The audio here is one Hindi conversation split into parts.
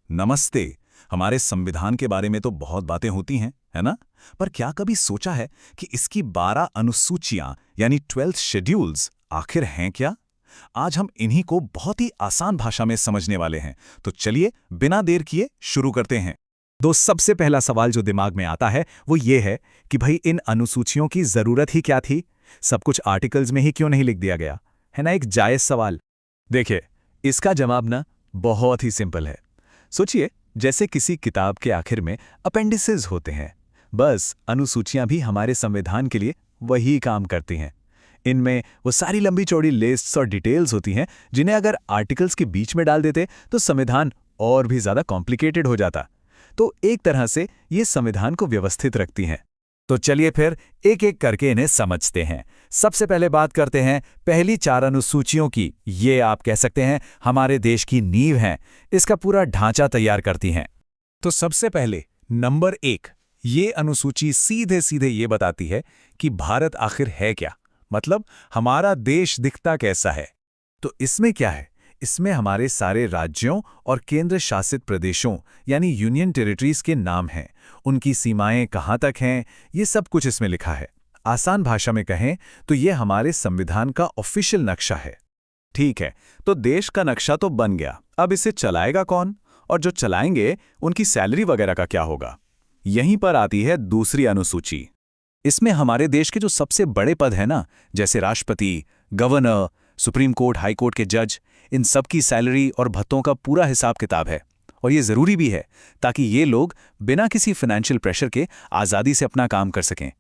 नमस्ते। हमारे संविधान के बारे में तो बहुत बातें होती हैं, है ना? पर क्या कभी सोचा है कि इसकी 12 अनुसूचियां यानी 12 शेड्यूल्स आखिर हैं क्या? आज हम इन्हीं को बहुत ही आसान भाषा में समझने वाले हैं। तो चलिए बिना देर किए शुरू करते हैं। सबसे पहला सवाल जो दिमाग में आता है वो ये है कि भाई इन अनुसूचियों की जरूरत ही क्या थी? सब कुछ आर्टिकल्स में ही क्यों नहीं लिख दिया गया? है ना, एक जायज सवाल। देखिए, इसका जवाब ना बहुत ही सिंपल है। सोचिए, जैसे किसी किताब के आखिर में अपेंडिसेस होते हैं, बस अनुसूचियां भी हमारे संविधान के लिए वही काम करती हैं। इनमें वो सारी लंबी चौड़ी लिस्ट्स और डिटेल्स होती हैं जिन्हें अगर आर्टिकल्स के बीच में डाल देते तो संविधान और भी ज्यादा कॉम्प्लिकेटेड हो जाता। तो एक तरह से ये संविधान को व्यवस्थित रखती हैं। तो चलिए फिर एक एक करके इन्हें समझते हैं। सबसे पहले बात करते हैं पहली 4 अनुसूचियों की। ये आप कह सकते हैं हमारे देश की नींव हैं, इसका पूरा ढांचा तैयार करती हैं। तो सबसे पहले नंबर 1, ये अनुसूची सीधे सीधे ये बताती है कि भारत आखिर है क्या, मतलब हमारा देश दिखता कैसा है। तो इसमें क्या है? इसमें हमारे सारे राज्यों और केंद्र शासित प्रदेशों यानी यूनियन टेरिटरीज के नाम हैं, उनकी सीमाएं कहाँ तक हैं, ये सब कुछ इसमें लिखा है। आसान भाषा में कहें तो ये हमारे संविधान का ऑफिशियल नक्शा है। ठीक है, तो देश का नक्शा तो बन गया, अब इसे चलाएगा कौन? और जो चलाएंगे उनकी सैलरी वगैरह का क्या होगा? यहीं पर आती है दूसरी अनुसूची। इसमें हमारे देश के जो सबसे बड़े पद हैं ना, जैसे राष्ट्रपति, governor, supreme court, high court के जज, इन सब की सैलरी और भत्तों का पूरा हिसाब किताब है। और ये ज़रूरी भी है ताकि ये लोग बिना किसी फाइनेंशियल प्रेशर के आज़ादी से अपना काम कर सकें।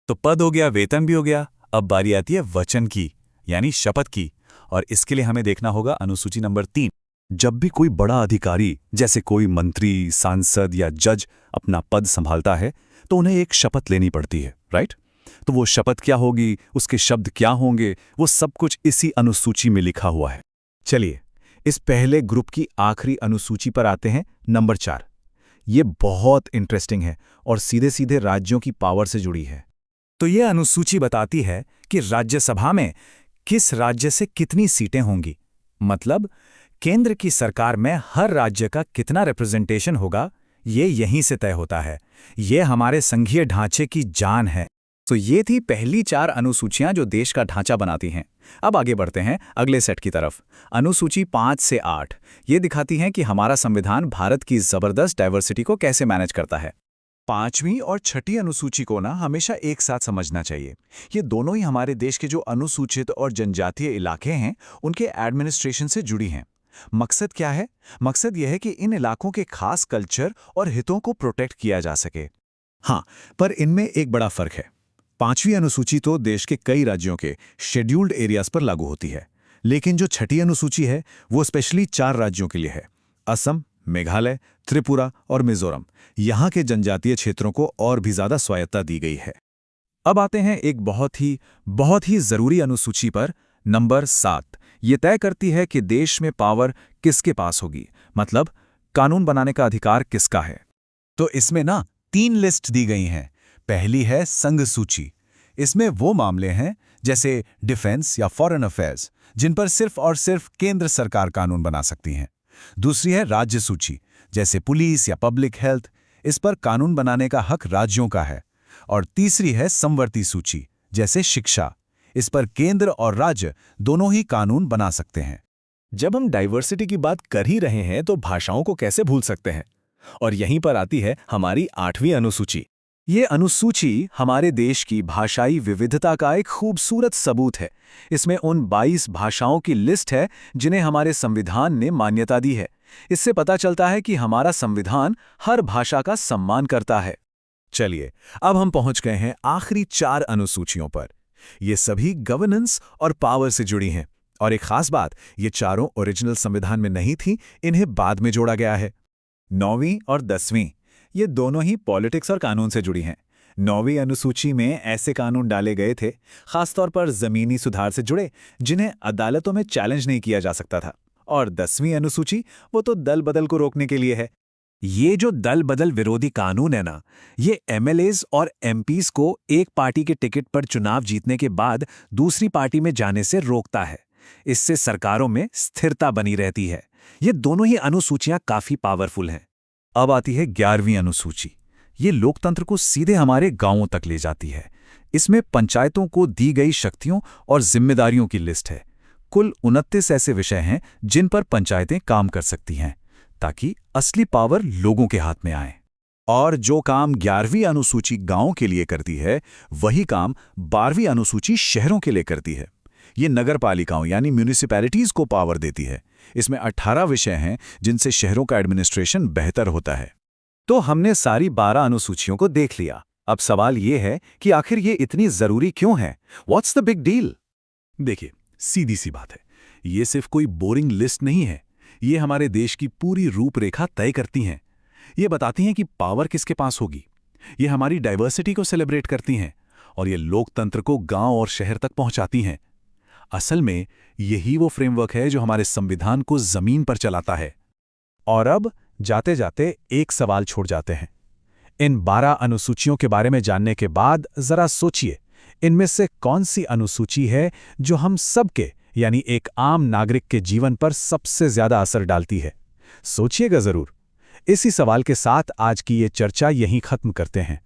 तो पद हो गया, वेतन भी हो गया, अब बारी आती है वचन की, यानी शपथ की। और इसके लिए हमें देखना होगा अनुसूची नंबर 3। जब भी कोई बड़ा अधिकारी जैसे कोई मंत्री, सांसद या जज अपना पद संभालता है तो उन्हें एक शपथ लेनी पड़ती है, राइट? तो वो शपथ क्या होगी, उसके शब्द क्या होंगे, वो सब कुछ इसी अनुसूची में लिखा हुआ है। चलिए इस पहले ग्रुप की आखिरी अनुसूची पर आते हैं, नंबर 4। ये बहुत इंटरेस्टिंग है और सीधे सीधे राज्यों की पावर से जुड़ी है। तो ये अनुसूची बताती है कि राज्यसभा में किस राज्य से कितनी सीटें होंगी, मतलब केंद्र की सरकार में हर राज्य का कितना रिप्रेजेंटेशन होगा, ये यहीं से तय होता है। ये हमारे संघीय ढांचे की जान है। तो ये थी पहली 4 अनुसूचियां जो देश का ढांचा बनाती हैं। अब आगे बढ़ते हैं अगले सेट की तरफ। अनुसूची 5 से 8 ये दिखाती हैं कि हमारा संविधान भारत की जबरदस्त डाइवर्सिटी को कैसे मैनेज करता है। 5वीं और 6ठी अनुसूची को ना हमेशा एक साथ समझना चाहिए। ये दोनों ही हमारे देश के जो अनुसूचित और जनजातीय इलाके हैं उनके एडमिनिस्ट्रेशन से जुड़ी हैं। मकसद क्या है? मकसद यह है कि इन इलाकों के खास कल्चर और हितों को प्रोटेक्ट किया जा सके। हाँ, पर इनमें एक बड़ा फर्क है। 5वीं अनुसूची तो देश के कई राज्यों के शेड्यूल्ड एरियाज पर लागू होती है, लेकिन जो 6ठी अनुसूची है वो स्पेशली 4 राज्यों के लिए है, असम, मेघालय, त्रिपुरा और मिजोरम। यहाँ के जनजातीय क्षेत्रों को और भी ज्यादा स्वायत्ता दी गई है। अब आते हैं एक बहुत ही जरूरी अनुसूची पर, नंबर 7। ये तय करती है कि देश में पावर किसके पास होगी, मतलब कानून बनाने का अधिकार किसका है। तो इसमें ना 3 लिस्ट दी गई हैं। पहली है संघ सूची। इसमें वो मामले हैं जैसे डिफेंस या फॉरेन अफेयर्स, जिन पर सिर्फ और सिर्फ केंद्र सरकार कानून बना सकती है। दूसरी है राज्य सूची, जैसे पुलिस या पब्लिक हेल्थ, इस पर कानून बनाने का हक राज्यों का है। और तीसरी है समवर्ती सूची, जैसे शिक्षा, इस पर केंद्र और राज्य दोनों ही कानून बना सकते हैं। जब हम डाइवर्सिटी की बात कर ही रहे हैं तो भाषाओं को कैसे भूल सकते हैं? और यहीं पर आती है हमारी 8वीं अनुसूची। ये अनुसूची हमारे देश की भाषाई विविधता का एक खूबसूरत सबूत है। इसमें उन 22 भाषाओं की लिस्ट है जिन्हें हमारे संविधान ने मान्यता दी है। इससे पता चलता है कि हमारा संविधान हर भाषा का सम्मान करता है। चलिए, अब हम पहुंच गए हैं आखिरी 4 अनुसूचियों पर। ये सभी गवर्नेंस और पावर से जुड़ी हैं। और एक खास बात, ये चारों ओरिजिनल संविधान में नहीं थी, इन्हें बाद में जोड़ा गया है। 9वीं और 10वीं ये दोनों ही पॉलिटिक्स और कानून से जुड़ी हैं। 9वीं अनुसूची में ऐसे कानून डाले गए थे, खासतौर पर जमीनी सुधार से जुड़े, जिन्हें अदालतों में चैलेंज नहीं किया जा सकता था। और 10वीं अनुसूची वो तो दल बदल को रोकने के लिए है। ये जो दल बदल विरोधी कानून है ना, ये एमएलएज और एमपीज को एक पार्टी के टिकट पर चुनाव जीतने के बाद दूसरी पार्टी में जाने से रोकता है। इससे सरकारों में स्थिरता बनी रहती है। ये दोनों ही अनुसूचियां काफी पावरफुल हैं। अब आती है 11वीं अनुसूची। ये लोकतंत्र को सीधे हमारे गांवों तक ले जाती है। इसमें पंचायतों को दी गई शक्तियों और जिम्मेदारियों की लिस्ट है। कुल 29 ऐसे विषय हैं जिन पर पंचायतें काम कर सकती हैं, ताकि असली पावर लोगों के हाथ में आए। और जो काम 11वीं अनुसूची गांवों के लिए करती है, वही काम 12वीं अनुसूची शहरों के लिए करती है। ये नगर पालिकाओं यानी म्यूनिसिपैलिटीज को पावर देती है। इसमें 18 विषय हैं जिनसे शहरों का एडमिनिस्ट्रेशन बेहतर होता है। तो हमने सारी 12 अनुसूचियों को देख लिया। अब सवाल ये है कि आखिर ये इतनी जरूरी क्यों है? What's the big deal? देखिए, सीधी सी बात है, ये सिर्फ कोई बोरिंग लिस्ट नहीं है। ये हमारे देश की पूरी रूपरेखा तय करती हैं। ये बताती हैं कि पावर किसके पास होगी। ये हमारी डाइवर्सिटी को सेलिब्रेट करती हैं और ये लोकतंत्र को गांव और शहर तक पहुंचाती हैं। असल में यही वो फ्रेमवर्क है जो हमारे संविधान को जमीन पर चलाता है। और अब जाते जाते एक सवाल छोड़ जाते हैं। इन 12 अनुसूचियों के बारे में जानने के बाद जरा सोचिए, इनमें से कौन सी अनुसूची है जो हम सबके यानी एक आम नागरिक के जीवन पर सबसे ज्यादा असर डालती है? सोचिएगा जरूर। इसी सवाल के साथ आज की ये चर्चा यहीं खत्म करते हैं।